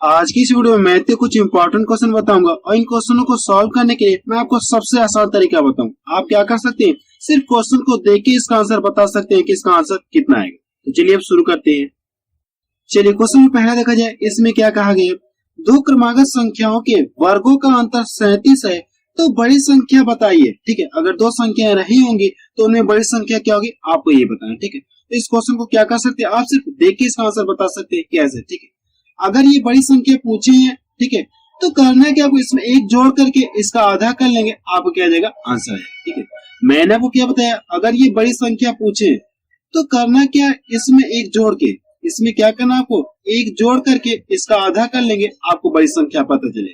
आज की इस वीडियो में मैथ के कुछ इंपॉर्टेंट क्वेश्चन बताऊंगा और इन क्वेश्चनों को सॉल्व करने के लिए मैं आपको सबसे आसान तरीका बताऊंगा। आप क्या कर सकते हैं, सिर्फ क्वेश्चन को देख के इसका आंसर बता सकते हैं कि इसका आंसर कितना आएगा। तो चलिए अब शुरू करते हैं। चलिए क्वेश्चन में पहला देखा जाए, इसमें क्या कहा गया, दो क्रमागत संख्याओं के वर्गों का अंतर 37 है तो बड़ी संख्या बताइए। ठीक है, अगर दो संख्याएं रही होंगी तो उनमें बड़ी संख्या क्या होगी आपको ये बताना। ठीक है, तो इस क्वेश्चन को क्या कर सकते हैं, आप सिर्फ देख के इसका आंसर बता सकते हैं कैसे। ठीक है, अगर ये बड़ी संख्या पूछी है, ठीक है, तो करना क्या, आपको इसमें एक जोड़ करके इसका आधा कर लेंगे, आपको क्या आ जाएगा आंसर है। ठीक है, मैंने आपको क्या बताया, अगर ये बड़ी संख्या पूछे तो करना क्या, इसमें एक जोड़ के, इसमें क्या करना, आपको एक जोड़ करके इसका आधा कर लेंगे, आपको बड़ी संख्या पता चले।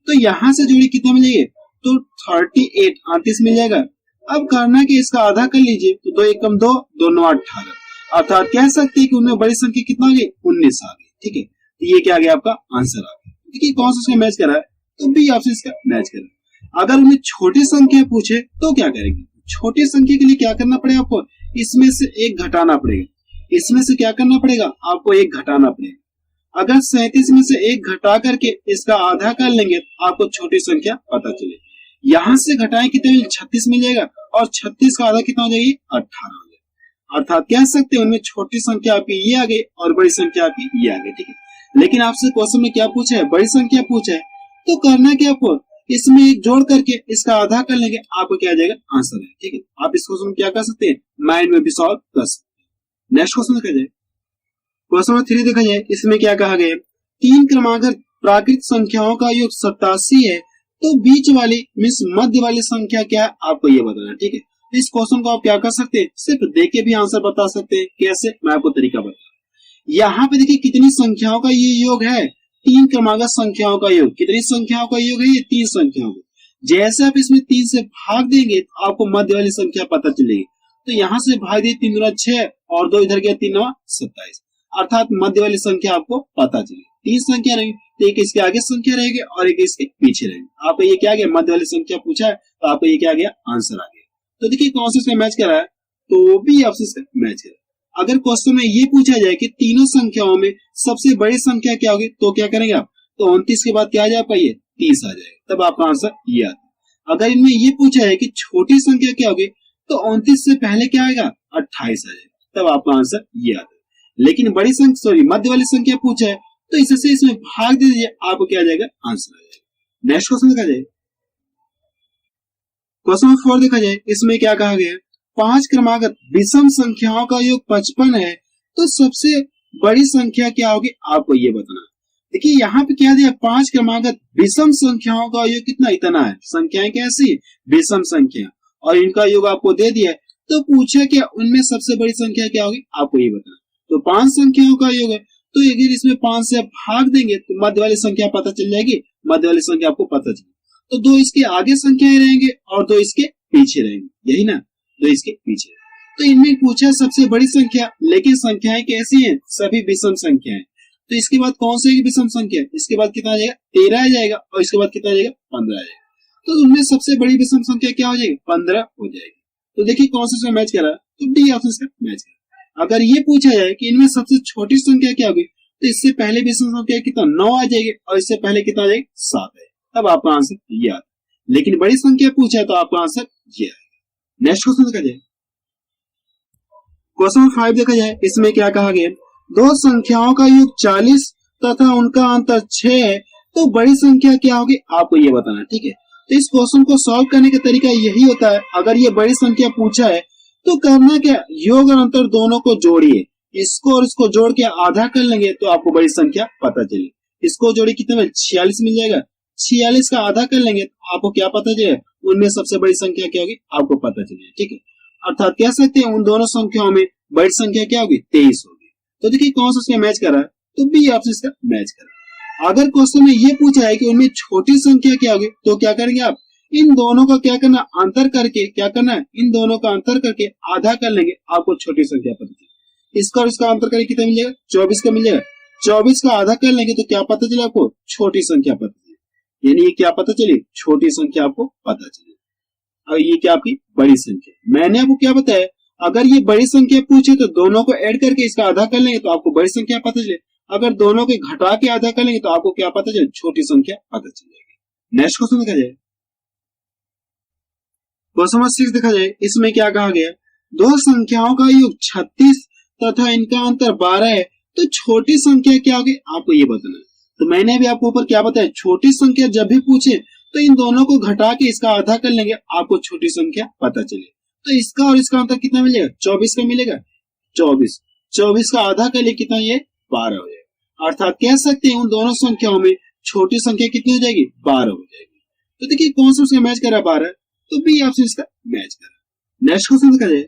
तो यहां से जोड़ी कितना मिलेगी, तो 38 38 मिल जाएगा। अब करना कि इसका आधा कर लीजिए, तो 2 एकम 2, 2 9 18, अर्थात कह सकते हैं कि उनमें बड़ी संख्या कितना आ गई, 19 आ गई। ठीक है, तो ये क्या आ गया, आपका आंसर आ गया। देखिए कौन सा इसका मैच कर रहा है, तो बी ऑप्शन इसका मैच कर रहा है। अगर उन्हें छोटी संख्या पूछे तो क्या करेंगे, छोटी संख्या के लिए क्या करना पड़ेगा, आपको इसमें से एक घटाना पड़ेगा, इसमें से क्या करना पड़ेगा, आपको एक घटाना पड़ेगा। अगर 37 में से एक घटा करके इसका आधा कर लेंगे तो आपको छोटी संख्या पता चले। यहां से घटाएं कितने मिले, 36 मिल जाएगा, और 36 का आधा कितना हो जाएगी, 18 हो जाएगा। अर्थात कह सकते हैं उनमें छोटी संख्या आपकी ये आ गई और बड़ी संख्या आपकी ये आ गई। ठीक है, लेकिन आपसे क्वेश्चन में क्या पूछा है, बड़ी संख्या पूछा है, तो करना क्या, आपको इसमें एक जोड़ करके इसका आधा कर लेंगे, आपको क्या आ जाएगा आंसर है। ठीक है, आप इस क्वेश्चन में क्या कर सकते हैं, माइंड में भी सॉल्व कर सकते हैं। नेक्स्ट क्वेश्चन देखा जाए, क्वेश्चन नंबर 3 देखा जाए, इसमें क्या कहा गया, तीन क्रमागत प्राकृत संख्याओं का योग 87 है तो बीच वाली मीन्स मध्य वाली संख्या क्या है, आपको ये बताना। ठीक है, इस क्वेश्चन को आप क्या कर सकते हैं, सिर्फ देख के भी आंसर बता सकते हैं। कैसे, मैं आपको तरीका बता, यहाँ पे देखिए कितनी संख्याओं का ये योग है, तीन क्रमागत संख्याओं का योग। कितनी संख्याओं का योग है, ये 3 संख्याओं का। जैसे आप इसमें 3 से भाग देंगे तो आपको मध्य वाली संख्या पता चलेगी। तो यहाँ से भाग दिए, 3 दूना 6 और 2 इधर गया, 3 9 27, अर्थात मध्य वाली संख्या आपको पता चलेगी। 3 संख्या नहीं, तो एक इसके आगे संख्या रहेगी और एक इसके पीछे रहेगी। आपको ये क्या गया, मध्य वाली संख्या पूछा है तो आपको ये क्या गया, आंसर आ गया। तो देखिए कौन सा मैच कर रहा है, तो भी ऑप्शन मैच कर। अगर क्वेश्चन में ये पूछा जाए कि तीनों संख्याओं में सबसे बड़ी संख्या क्या होगी, तो क्या करेंगे आप, तो 29 के बाद क्या आ जाएगा, ये 30 आ जाएगा, तब आपका आंसर ये आता है। अगर इनमें ये पूछा है कि छोटी संख्या क्या होगी, तो 29 से पहले क्या आएगा, 28 आ जाएगा, तब आपका आंसर ये आता है। लेकिन बड़ी संख्या, सॉरी मध्य वाली संख्या पूछा है तो इससे इसमें भाग दे दीजिए, आपको क्या आ जाएगा, आंसर आ जाएगा। नेक्स्ट क्वेश्चन देखा जाए, क्वेश्चन नंबर 4 देखा जाए, इसमें क्या कहा गया, 5 क्रमागत विषम संख्याओं का योग 55 है तो सबसे बड़ी संख्या क्या होगी, आपको ये बताना। देखिए यहाँ पे क्या दिया, 5 क्रमागत विषम संख्याओं का योग कितना, इतना है। संख्याएं कैसी, विषम संख्या, और इनका योग आपको दे दिया है, तो पूछा क्या उनमें सबसे बड़ी संख्या क्या होगी, आपको ये बताना। तो 5 संख्याओं का योग है, तो अगर इसमें 5 से भाग देंगे तो मध्य वाली संख्या पता चल जाएगी, मध्य वाली संख्या आपको पता चलेगी। तो 2 इसके आगे संख्याएं रहेंगे और 2 इसके पीछे रहेंगे, यही ना, 2 इसके पीछे। तो इनमें पूछा सबसे बड़ी संख्या, लेकिन संख्याएं कैसी हैं, सभी विषम संख्याएं। तो इसके बाद कौन सी विषम संख्या, इसके बाद कितना आ जाएगा, 13 आ जाएगा, और इसके बाद कितना आ जाएगा, 15 आ जाएगा। तो उनमें सबसे बड़ी विषम संख्या क्या हो जाएगी, 15 हो जाएगी। तो देखिए कौन सा मैच कर रहा है, तो डी ऑप्शन इसका मैच कर रहा है। अगर ये पूछा जाए कि इनमें सबसे छोटी संख्या क्या होगी, तो इससे पहले विषम संख्या कितना, 9 आ जाएगी, और इससे पहले कितना आ जाएगी, 7 है, तब आपका आंसर ये आता है। लेकिन बड़ी संख्या पूछा है तो आपका आंसर ये आएगा। नेक्स्ट क्वेश्चन देखा जाए, क्वेश्चन 5 देखा जाए, इसमें क्या कहा गया, दो संख्याओं का योग 40 तथा उनका अंतर 6 है तो बड़ी संख्या क्या होगी, आपको ये बताना। ठीक है, तो इस क्वेश्चन को सॉल्व करने का तरीका यही होता है, अगर ये बड़ी संख्या पूछा है तो करना क्या, योग और अंतर दोनों को जोड़िए, इसको और इसको जोड़ के आधा कर लेंगे तो आपको बड़ी संख्या पता चली। इसको जोड़ी कितने में, 46 मिल जाएगा, 46 का आधा कर लेंगे तो आपको क्या पता चलेगा, उनमें सबसे बड़ी संख्या क्या होगी, आपको पता चलेगा। ठीक है, अर्थात कह सकते हैं उन दोनों संख्याओं में बड़ी संख्या क्या होगी, 23 होगी। तो देखिए कौन सा मैच कर रहा है, तो बी ऑप्शन इसका मैच कर रहा है। अगर क्वेश्चन में ये पूछा है कि उनमें छोटी संख्या क्या होगी, तो क्या करेंगे आप, इन दोनों का क्या करना, अंतर करके क्या करना है, इन दोनों का अंतर करके आधा कर लेंगे, आपको छोटी संख्या पता चलेगी। इसका और इसका अंतर करके कितना मिलेगा, 24 का मिलेगा, 24 का आधा कर लेंगे तो क्या पता चले, आपको छोटी संख्या पता चलेगी। यानी ये क्या पता चली, छोटी संख्या आपको पता चली, और ये क्या आपकी बड़ी संख्या। मैंने आपको क्या बताया, अगर ये बड़ी संख्या पूछे तो दोनों को ऐड करके इसका आधा कर लेंगे तो आपको बड़ी संख्या पता चले। अगर दोनों के घटा के आधा कर लेंगे तो आपको क्या पता चले, छोटी संख्या पता चल जाएगी। नेक्स्ट क्वेश्चन देखा जाए, क्वेश्चन नंबर 6 देखा जाए, इसमें क्या कहा गया, दो संख्याओं का योग 36 तथा इनका अंतर 12 है, तो छोटी संख्या क्या होगी आपको ये बताना है। तो मैंने भी आपको ऊपर क्या बताया, छोटी संख्या जब भी पूछे तो इन दोनों को घटा के इसका आधा कर लेंगे, आपको छोटी संख्या पता चले। तो इसका और इसका अंतर कितना मिलेगा, 24 का मिलेगा। 24 का आधा कर लिए कितना, ये 12 हो जाएगा। अर्थात कह सकते हैं उन दोनों संख्याओं में छोटी संख्या कितनी हो जाएगी, 12 हो जाएगी। तो देखिए कौन सा उसका मैच कर रहा है, 12, तो बी ऑप्शन इसका मैच कर रहा है। नेक्स्ट क्वेश्चन देखा जाए,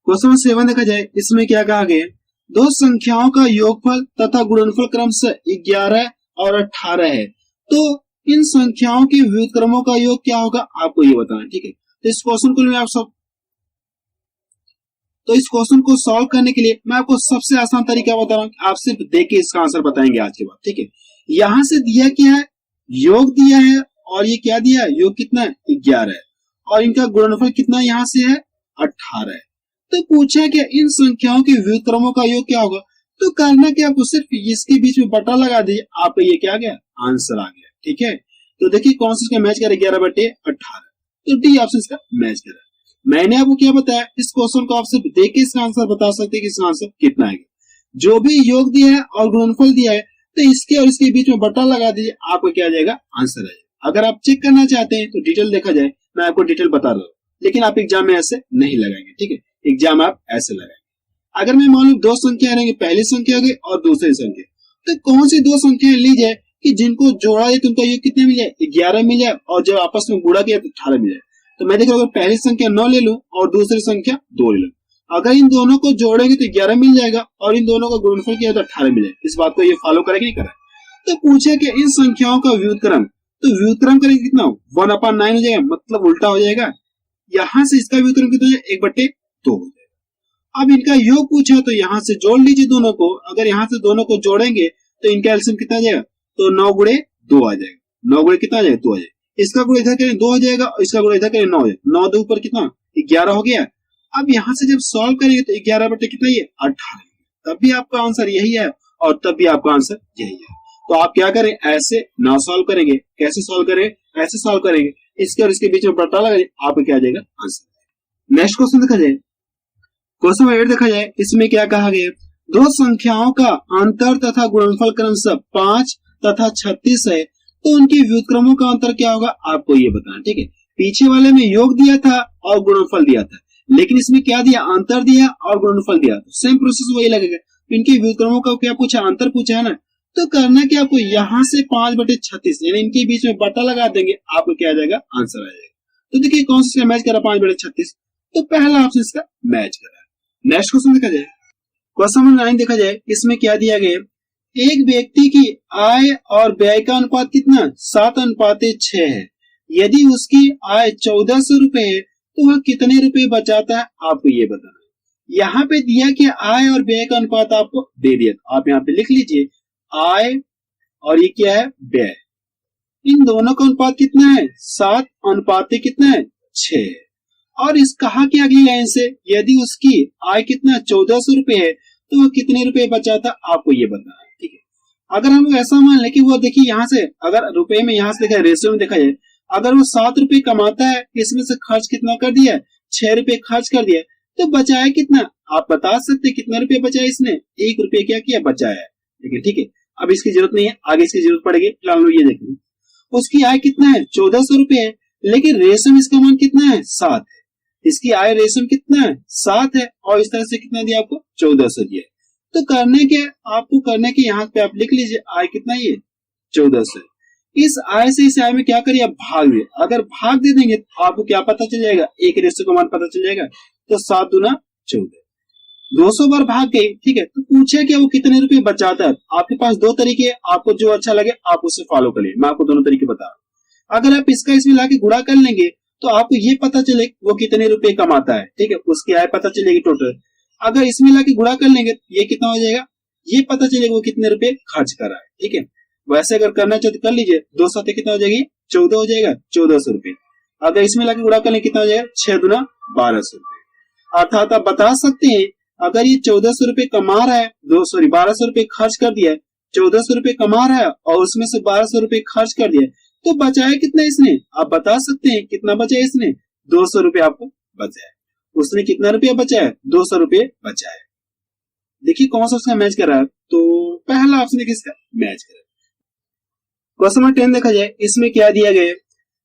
क्वेश्चन 7 देखा जाए, इसमें क्या कहा गया, दो संख्याओं का योगफल तथा गुणनफल क्रमशः 11 और 18 है, तो इन संख्याओं के व्युत्क्रमों का योग क्या होगा आपको ये बताना है। ठीक है, तो इस क्वेश्चन को मैं इस क्वेश्चन को सॉल्व करने के लिए मैं आपको सबसे आसान तरीका बता रहा हूं, आप सिर्फ देख के इसका आंसर बताएंगे आज के बाद। ठीक है, यहां से दिया क्या है, योग दिया है, और ये क्या दिया है, योग कितना है, 11 है, और इनका गुणनफल कितना यहाँ से है, 18 है। तो पूछा क्या इन संख्याओं के व्युत्क्रमों का योग क्या होगा, तो करना क्या, आपको सिर्फ इसके बीच में बटा लगा दीजिए, आपका ये क्या आ गया, आंसर आ गया। ठीक है, तो देखिए कौन सा इसका मैच करे, 11/18, तो डी ऑप्शन इसका मैच करे। मैंने आपको क्या बताया, इस क्वेश्चन को आप सिर्फ देख के इसका आंसर बता सकते हैं कि इसका आंसर कितना आएगा। जो भी योग दिया है और गुणनफल दिया है, तो इसके और इसके बीच में बटा लगा दीजिए, आपको क्या आ जाएगा, आंसर आ जाएगा। अगर आप चेक करना चाहते हैं तो डिटेल देखा जाए, मैं आपको डिटेल बता रहा हूँ, लेकिन आप एग्जाम में ऐसे नहीं लगाएंगे। ठीक है, एग्जाम आप ऐसे लगाएंगे। अगर मैं मालूम दो संख्या रहेंगे, पहली संख्या होगी और दूसरी संख्या, तो कौन सी दो संख्या ली जाए कि जिनको जोड़ा जाए तो उनका योग कितने मिल जाए, 11 मिल जाए, और जब आपस में गुणा किया तो 18 मिल जाए। तो मैं देख रहा हूँ पहली संख्या 9 ले लूं और दूसरी संख्या 2 ले लूं, अगर इन दोनों को जोड़ेंगे तो 11 मिल जाएगा, और इन दोनों का गुणनफल किया तो 18 मिल जाएगा। इस बात को ये फॉलो करेगा नहीं करा। तो पूछे कि इन संख्याओं का व्युत्क्रम, तो व्युत्क्रम करेंगे कितना, 1/9 हो जाएगा, मतलब उल्टा हो जाएगा। यहां से इसका व्युत्क्रम कितना हो जाएगा, 1/2 हो जाएगा। अब इनका योग पूछा तो यहाँ से जोड़ लीजिए दोनों को, अगर यहाँ से दोनों को जोड़ेंगे तो इनका एलसीएम कितना आ जाएगा, तो 9 × 2 आ जाएगा। 9 × कितना आ जाएगा, 2 आ जाएगा। इसका गुणा इधर करें 2 हो जाएगा, और इसका गुणा इधर करें 9 हो जाएगा। 9 2 ऊपर कितना, 11 हो गया। अब यहाँ से जब सॉल्व करेंगे तो 11 कितना, ये 18, तब भी आपका आंसर यही है, और तब भी आपका आंसर यही है। तो आप क्या करें, ऐसे ना सॉल्व करेंगे, कैसे सॉल्व करें, ऐसे सॉल्व करेंगे, इसके और इसके बीच में बटा लगा, आपको क्या आ जाएगा, आंसर। नेक्स्ट क्वेश्चन देखा जाए, क्वेश्चन नंबर 8 देखा जाए, इसमें क्या कहा गया, दो संख्याओं का अंतर तथा गुणनफल क्रमशः 5 तथा 36 है, तो उनके व्युत्क्रमों का अंतर क्या होगा आपको ये बताना। ठीक है, पीछे वाले में योग दिया था और गुणनफल दिया था, लेकिन इसमें क्या दिया, अंतर दिया और गुणनफल दिया, तो सेम प्रोसेस वही लगेगा। इनके व्युत्क्रमों का क्या पूछा, अंतर पूछा है ना, तो करना क्या, आपको यहाँ से 5/36 यानी इनके बीच में बटा लगा देंगे, आपको क्या आ जाएगा, आंसर आ जाएगा। तो देखिए कौन सा मैच करा, 5/36, तो पहला ऑप्शन इसका मैच करा। नेक्स्ट क्वेश्चन देखा जाए, क्वेश्चन नंबर 9 देखा जाए, इसमें क्या दिया गया, एक व्यक्ति की आय और व्यय का अनुपात कितना, 7:6 है। यदि उसकी आय 1400 रुपए है तो वह कितने रुपए बचाता है, आपको ये बताना है। यहाँ पे दिया कि आय और व्यय का अनुपात आपको दे दिया, आप यहाँ पे लिख लीजिए आय और ये क्या है, व्यय। इन दोनों का अनुपात कितना है, 7:6 कितना है, 6। और इस कहा कि अगली लाइन से यदि उसकी आय कितना 1400 रुपए है तो वह कितने रुपए बचाता, आपको ये बताना है। ठीक है, अगर हम ऐसा मान लें कि वो देखिए यहाँ से अगर रुपए में यहाँ से देखा रेशियो में देखा जाए, अगर वो 7 रुपए कमाता है, इसमें से खर्च कितना कर दिया, 6 रुपए खर्च कर दिया, तो बचाया कितना, आप बता सकते कितना रुपए बचाया इसने, 1 रुपए क्या किया, बचाया है। ठीक है, अब इसकी जरूरत नहीं है, आगे इसकी जरूरत पड़ेगी, फिलहाल ये देखें उसकी आय कितना है, 1400 रुपए है, लेकिन रेशियो में इसका मान कितना है, 7 है। इसकी आय रेशियो कितना है, 7 है, और इस तरह से कितना दिया आपको, 1400 दिया। तो करने के आपको करने के यहाँ पे आप लिख लीजिए आय कितना, ये 1400। इस आय से इस आय में क्या करिए, आप भाग दे, अगर भाग दे देंगे तो आपको क्या पता चल जाएगा, एक रेशियो का मान पता चल जाएगा, तो 7 दूना 14, 200 बार भाग गए। ठीक है, तो पूछे कि वो कितने रुपए बचाता है। आपके पास दो तरीके, आपको जो अच्छा लगे आप उसे फॉलो करिए, मैं आपको दोनों तरीके बता रहा हूँ। अगर आप इसका इसमें लाके गुणा कर लेंगे तो आपको ये पता चले वो कितने रुपए कमाता है। ठीक है, उसकी आय पता चलेगी टोटल। अगर इसमें लाके गुणा कर लेंगे तो ये कितना हो जाएगा, ये पता चलेगा वो कितने रुपए खर्च कर रहा है। ठीक है, वैसे अगर करना चाहे तो कर लीजिए, 2 7 कितना हो जाएगी, 14 हो जाएगा, 1400 रुपए। अगर इसमें लाके गुणा कर लेंगे कितना हो जाएगा, 6 दूना 1200 रुपए। अर्थात आप बता सकते हैं अगर ये 1400 रुपए कमा रहा है, 1200 रुपए खर्च कर दिया है, 1400 रुपए कमा रहा है और उसमें से 1200 रुपए खर्च कर दिया, तो बचाया कितना इसने? आप बता सकते हैं कितना बचा इसने? 200 रुपए आपको बचा है। उसने कितना रुपया बचाया? 200 रुपए बचाया। देखिए कौन सा उसका मैच कर रहा है, तो पहला ऑप्शन देखिए इसका मैच कर रहा है। क्वेश्चन नंबर 10 देखा जाए, इसमें क्या दिया गया है?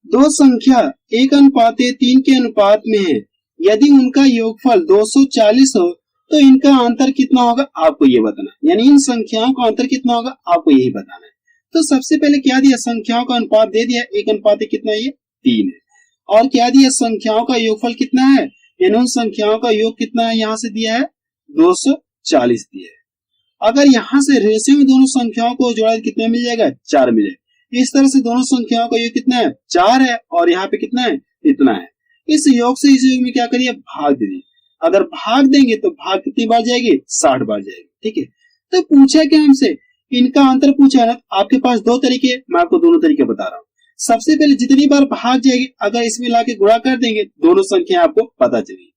दो संख्या 1:3 के अनुपात में है, यदि उनका योगफल 240 हो तो इनका अंतर कितना होगा आपको ये बताना है। यानी इन संख्याओं का अंतर कितना होगा आपको यही बताना है। तो सबसे पहले क्या दिया? संख्याओं का अनुपात दे दिया 1:3 कितना है? ये 3 है। और क्या दिया? संख्याओं का योगफल कितना है, यानी उन संख्याओं का योग कितना है, यहाँ से दिया है 240 दिया है। अगर यहाँ से रेशियो में दोनों संख्याओं को जोड़ा तो कितना मिल जाएगा? 4 मिलेगा। इस तरह से दोनों संख्याओं का योग कितना है? 4 है और यहाँ पे कितना है? इतना है। इस योग से इस योग में क्या करिए? भाग दीजिए। अगर भाग देंगे तो भाग कितनी बार जाएगी? 60 बार जाएगी। ठीक है, तो पूछा क्या हमसे? इनका अंतर पूछा ना। आपके पास दो तरीके, मैं आपको दोनों तरीके बता रहा हूँ। सबसे पहले जितनी बार भाग जाएगी अगर इसमें लाके गुणा कर देंगे दोनों संख्या आपको पता चलेगी।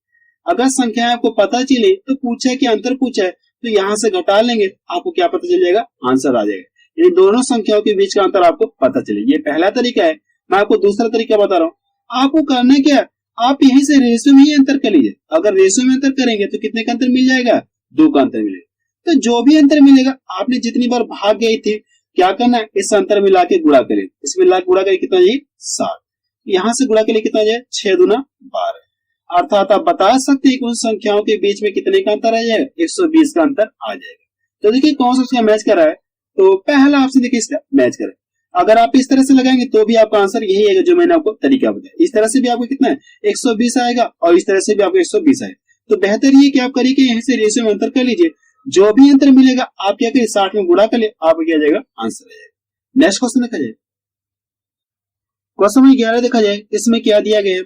अगर संख्या आपको पता चले तो पूछा कि अंतर पूछा है तो यहाँ से घटा लेंगे, आपको क्या पता चल जाएगा? आंसर आ जाएगा। यानी दोनों संख्याओं के बीच का अंतर आपको पता चले। ये पहला तरीका है। मैं आपको दूसरा तरीका बता रहा हूँ। आपको करना क्या है? आप यहीं से रेशियो में ही अंतर कर लीजिए। अगर रेशियो में अंतर करेंगे तो कितने का अंतर मिल जाएगा? 2 का अंतर मिलेगा। तो जो भी अंतर मिलेगा, आपने जितनी बार भाग गई थी क्या करना है? इस अंतर मिला के गुणा करें। इसमें ला गुणा करें कितना जाए? 60। यहाँ से गुणा करें कितना जाए? 6 दूना 12। अर्थात आप बता सकते हैं कि उन संख्याओं के बीच में कितने का अंतर आ जाएगा? 120 का अंतर आ जाएगा। तो देखिए कौन सा उसका मैच कर रहा है, तो पहला ऑप्शन देखिए इसका मैच करे। अगर आप इस तरह से लगाएंगे तो भी आपका आंसर यही आएगा जो मैंने आपको तरीका बताया। इस तरह से भी आपको कितना है? 120 आएगा और इस तरह से भी आपको 120 आएगा। तो बेहतर ये कि आप करिए कि यहीं से रेशियो में अंतर कर लीजिए। जो भी अंतर मिलेगा आप क्या करिए? 60 में गुणा कर ले, आपको क्या जाएगा? आंसर आ जाएगा। नेक्स्ट क्वेश्चन देखा जाए, क्वेश्चन नंबर 11 देखा जाए, इसमें क्या दिया गया?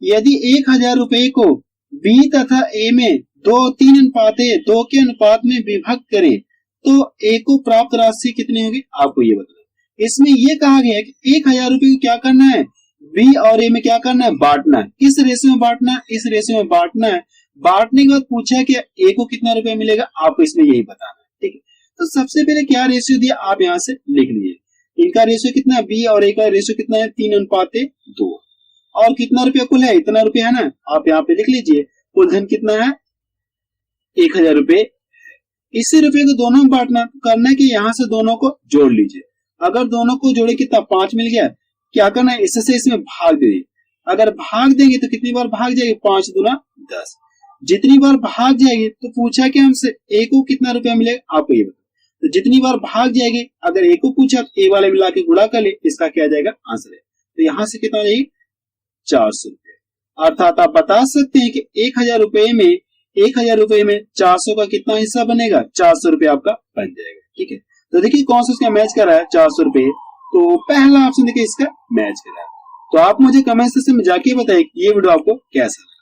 यदि 1000 रुपए को बी तथा ए में 2 के अनुपात में विभक्त करें तो ए को प्राप्त राशि कितनी होगी आपको ये बताना। इसमें ये कहा गया है कि 1000 रुपए को क्या करना है? बी और ए में क्या करना है? बांटना है। किस रेशियो में बांटना है? इस रेशियो में बांटना है। बांटने के बाद पूछा है कि ए को कितना रुपया मिलेगा, आपको इसमें यही बताना है। ठीक है, तो सबसे पहले क्या रेशियो दिया आप यहाँ से लिख लीजिए। इनका रेशियो कितना है? बी और ए का रेशियो कितना है? 3:2। और कितना रुपया कुल है? इतना रुपया है ना, आप यहाँ पे लिख लीजिए। कुल धन कितना है? 1000 रुपए। इसी रुपये को दोनों में बांटना, करना कि यहाँ से दोनों को जोड़ लीजिए। अगर दोनों को जोड़े कितना? 5 मिल गया। क्या करना है? इससे इसमें भाग दे दीजिए। अगर भाग देंगे तो कितनी बार भाग जाएगी? 5 दूना 10। जितनी बार भाग जाएगी तो पूछा कि हमसे ए को कितना रुपया मिलेगा आपको ये बताओ। तो जितनी बार भाग जाएगी, अगर ए को पूछा तो ए वाले मिला के गुणा कर ले, इसका क्या जाएगा? आंसर है। तो यहाँ से कितना जाएगी? 400 रुपये। अर्थात आप बता सकते हैं कि 1000 रुपये में 400 का कितना हिस्सा बनेगा? 400 रुपये आपका बन जाएगा। ठीक है, तो देखिए कौन सा इसका मैच कर रहा है? 400 रुपये। तो पहला ऑप्शन देखिए इसका मैच कर रहा है। तो आप मुझे कमेंट सेक्शन में जाके बताइए ये वीडियो आपको कैसा लगा।